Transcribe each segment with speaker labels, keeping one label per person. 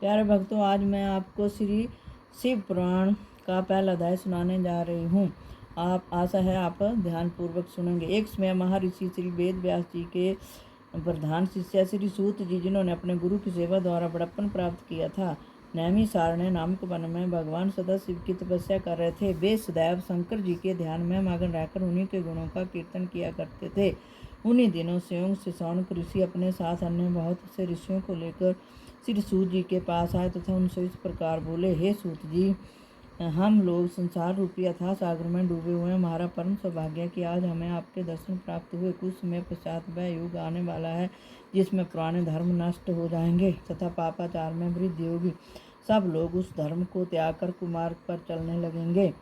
Speaker 1: प्यारे भक्तों, आज मैं आपको श्री शिव पुराण का पहला अध्याय सुनाने जा रही हूँ। आप आशा है आप ध्यान पूर्वक सुनेंगे। एक समय महर्षि श्री वेद व्यास जी के प्रधान शिष्य श्री सूत जी, जिन्होंने अपने गुरु की सेवा द्वारा बड़प्पन प्राप्त किया था, नैमिषारण्य नामक वन में भगवान सदाशिव की तपस्या कर रहे थे। वे सदैव शंकर जी के ध्यान में मगन रहकर उन्हीं के गुणों का कीर्तन किया करते थे। उन्हीं दिनों संयोग से शौनक ऋषि अपने साथ अन्य बहुत से ऋषियों को लेकर श्री सूत जी के पास आए तथा उनसे इस प्रकार बोले, हे सूत जी, हम लोग संसार रूपी अथाह सागर में डूबे हुए हैं। हमारा परम सौभाग्य है कि आज हमें आपके दर्शन प्राप्त हुए। कुछ समय पश्चात वह युग आने वाला है जिसमें पुराने धर्म नष्ट हो जाएंगे तथा पापाचार में वृद्धि होगी। सब लोग उस धर्म को त्याग कर कुमार्ग पर चलने लगेंगे।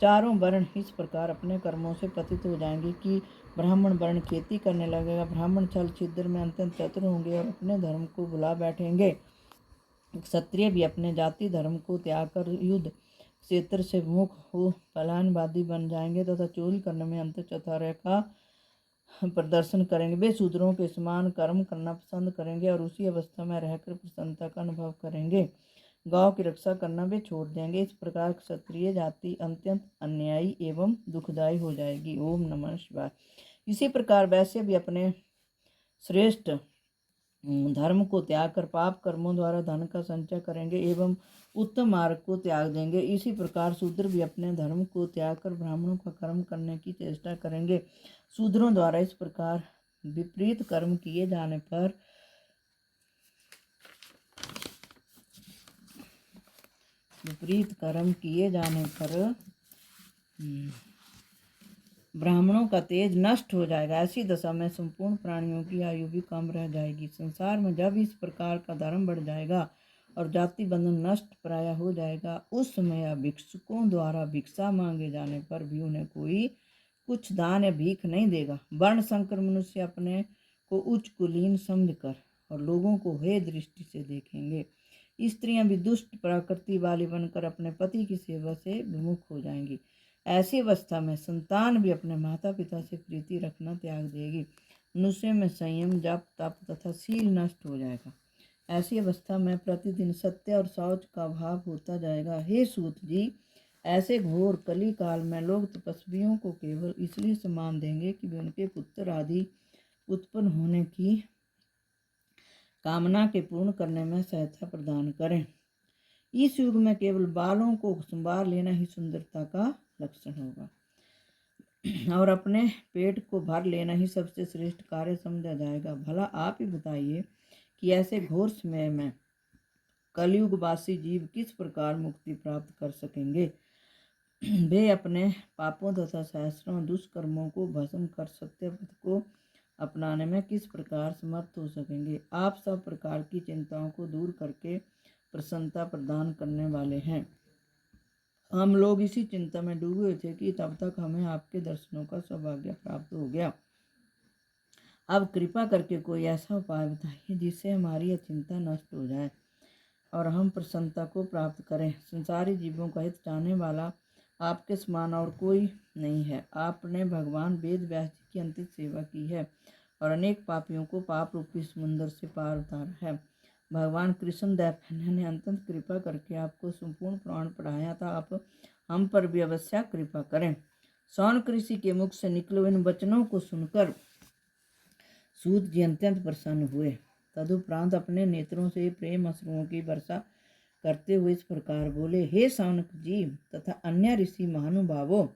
Speaker 1: चारों वर्ण इस प्रकार अपने कर्मों से पतित हो जाएंगे कि ब्राह्मण वर्ण खेती करने लगेगा, ब्राह्मण छल छिद्र में अत्यंत चतुर होंगे और अपने धर्म को भुला बैठेंगे। क्षत्रिय भी अपने जाति धर्म को त्याग कर युद्ध क्षेत्र से मुख हो पलायनवादी बन जाएंगे तथा चोरी करने में अंत चतुराई का प्रदर्शन करेंगे। वे शूद्रों के समान कर्म करना पसंद करेंगे और उसी अवस्था में रहकर प्रसन्नता का अनुभव करेंगे। गांव की रक्षा करना वे छोड़ देंगे। इस प्रकार क्षत्रिय जाति अत्यंत अन्यायी एवं दुखदायी हो जाएगी। ओम नमः शिवाय। इसी प्रकार वैश्य भी अपने श्रेष्ठ धर्म को त्याग कर पाप कर्मों द्वारा धन का संचय करेंगे एवं उत्तम मार्ग को त्याग देंगे। इसी प्रकार शूद्र भी अपने धर्म को त्याग कर ब्राह्मणों का कर्म करने की चेष्टा करेंगे। शूद्रों द्वारा इस प्रकार विपरीत कर्म किए जाने पर ब्राह्मणों का तेज नष्ट हो जाएगा। ऐसी दशा में संपूर्ण प्राणियों की आयु भी कम रह जाएगी। संसार में जब इस प्रकार का धर्म बढ़ जाएगा और जाति बंधन नष्ट प्राय हो जाएगा, उस समय भिक्षुकों द्वारा भिक्षा मांगे जाने पर भी उन्हें कोई कुछ दान या भीख नहीं देगा। वर्ण संकर मनुष्य अपने को उच्च कुलीन समझकर और लोगों को हे दृष्टि से देखेंगे। स्त्रियां भी दुष्ट प्रकृति वाली बनकर अपने पति की सेवा से विमुख हो जाएंगी। ऐसी अवस्था में संतान भी अपने माता पिता से प्रीति रखना त्याग देगी। मनुष्य में संयम, जप, तप तथा शील नष्ट हो जाएगा। ऐसी अवस्था में प्रतिदिन सत्य और शौच का अभाव होता जाएगा। हे सूत जी, ऐसे घोर कली काल में लोग तपस्वियों को केवल इसलिए सम्मान देंगे कि वे उनके पुत्र आदि उत्पन्न होने की कामना के पूर्ण करने में सहायता प्रदान करें। इस युग में केवल बालों को संवार लेना ही सुंदरता का लक्षण होगा और अपने पेट को भर लेना ही सबसे श्रेष्ठ कार्य समझा जाएगा। भला आप ही बताइए कि ऐसे घोर समय में कलयुगवासी जीव किस प्रकार मुक्ति प्राप्त कर सकेंगे। वे अपने पापों तथा सहस्रों दुष्कर्मों को भस्म कर सत्य पथ को अपनाने में किस प्रकार समर्थ हो सकेंगे। आप सब प्रकार की चिंताओं को दूर करके प्रसन्नता प्रदान करने वाले हैं। हम लोग इसी चिंता में डूबे हुए थे कि तब तक हमें आपके दर्शनों का सौभाग्य प्राप्त हो गया। अब कृपा करके कोई ऐसा उपाय बताइए जिससे हमारी यह चिंता नष्ट हो जाए और हम प्रसन्नता को प्राप्त करें। संसारी जीवों का हित चाहने वाला आपके समान और कोई नहीं है। आपने भगवान वेद व्यास जी की अंतिम सेवा की है और अनेक पापियों को पाप रूपी समुद्र से पार उतारा है। भगवान कृष्ण देव ने अत्यंत कृपा करके आपको संपूर्ण पुराण पढ़ाया था। आप हम पर भी अवश्य कृपा करें। शौनक ऋषि के मुख से निकले इन वचनों को सुनकर सूत जी अत्यंत प्रसन्न हुए। तदुपरांत अपने नेत्रों से प्रेम अश्रुओं की वर्षा करते हुए इस प्रकार बोले, हे शौनक जी तथा अन्य ऋषि महानुभावों,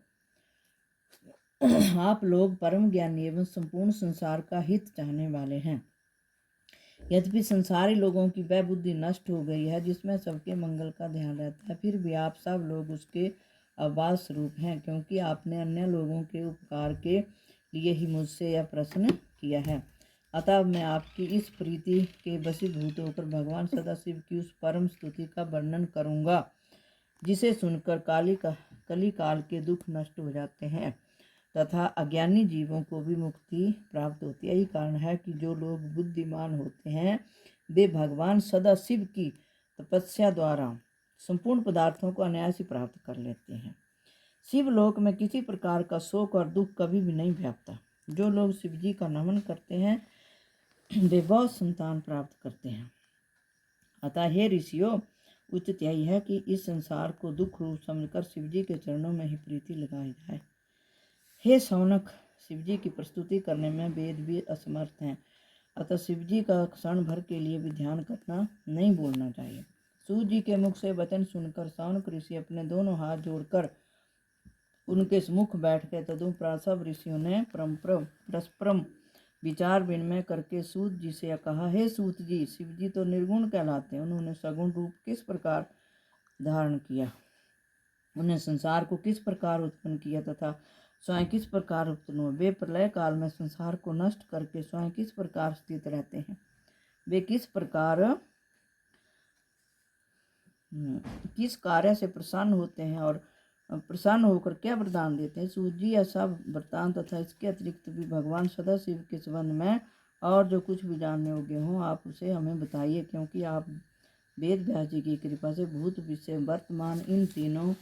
Speaker 1: आप लोग परम ज्ञानी एवं संपूर्ण संसार का हित चाहने वाले हैं। यद्यपि संसारी लोगों की वह बुद्धि नष्ट हो गई है जिसमें सबके मंगल का ध्यान रहता है, फिर भी आप सब लोग उसके अवभास स्वरूप हैं, क्योंकि आपने अन्य लोगों के उपकार के लिए ही मुझसे यह प्रश्न किया है। अतः मैं आपकी इस प्रीति के वशीभूत होकर भगवान सदाशिव की उस परम स्तुति का वर्णन करूँगा जिसे सुनकर कली काल के दुख नष्ट हो जाते हैं तथा अज्ञानी जीवों को भी मुक्ति प्राप्त होती है। यही कारण है कि जो लोग बुद्धिमान होते हैं वे भगवान सदाशिव की तपस्या द्वारा संपूर्ण पदार्थों को अनायास ही प्राप्त कर लेते हैं। शिवलोक में किसी प्रकार का शोक और दुख कभी भी नहीं व्यापता। जो लोग शिव जी का नमन करते हैं वे बहुत संतान प्राप्त करते हैं। अतः हे ऋषियों, उचित यही है कि इस संसार को दुख रूप समझकर शिवजी के चरणों में ही प्रीति लगाई जाए। हे शौनक, शिवजी की प्रस्तुति करने में वेद भी असमर्थ हैं, अतः शिवजी का क्षण भर के लिए भी ध्यान करना नहीं भूलना चाहिए। सूत जी के मुख से वचन सुनकर शौनक ऋषि अपने दोनों हाथ जोड़कर उनके सम्मुख बैठ गए। तदुपरांत सब ऋषियों ने परस्परम विचार विनिमय करके सूत जी से कहा, हे सूत जी, शिवजी तो निर्गुण कहलाते हैं, उन्होंने सगुण रूप किस प्रकार धारण किया, उन्हें संसार को किस प्रकार उत्पन्न किया तथा स्वयं किस प्रकार उत्पन्न हुए। वे प्रलय काल में संसार को नष्ट करके स्वयं किस प्रकार स्थित रहते हैं, वे किस प्रकार किस कार्य से प्रसन्न होते हैं और प्रसन्न होकर क्या वरदान देते हैं। सूत जी यह सब वृत्तांत तथा इसके अतिरिक्त भी भगवान सदाशिव के संबंध में और जो कुछ भी जानने योग्य हो आप उसे हमें बताइए, क्योंकि आप वेद व्यास जी की कृपा से भूत विषय वर्तमान इन तीनों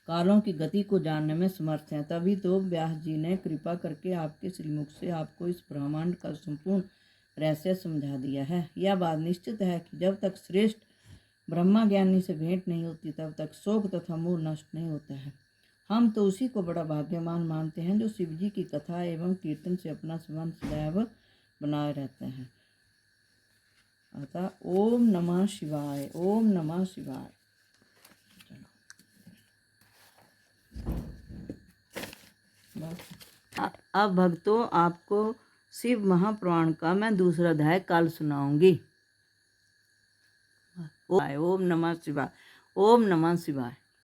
Speaker 1: कालों की गति को जानने में समर्थ हैं। तभी तो व्यास जी ने कृपा करके आपके श्रीमुख से आपको इस ब्रह्मांड का संपूर्ण रहस्य समझा दिया है। यह बात निश्चित है कि जब तक श्रेष्ठ ब्रह्मा ज्ञानी से भेंट नहीं होती तब तक शोक तथा मोह नष्ट नहीं होता है। हम तो उसी को बड़ा भाग्यवान मानते हैं जो शिवजी की कथा एवं कीर्तन से अपना संबंध सदैव बनाए रहते हैं। अतः ओम नमः शिवाय, ओम नमः शिवाय। अब भक्तों, आपको शिव महापुराण का मैं दूसरा अध्याय कल सुनाऊंगी। ओम नमः शिवाय, ओम नमः शिवाय।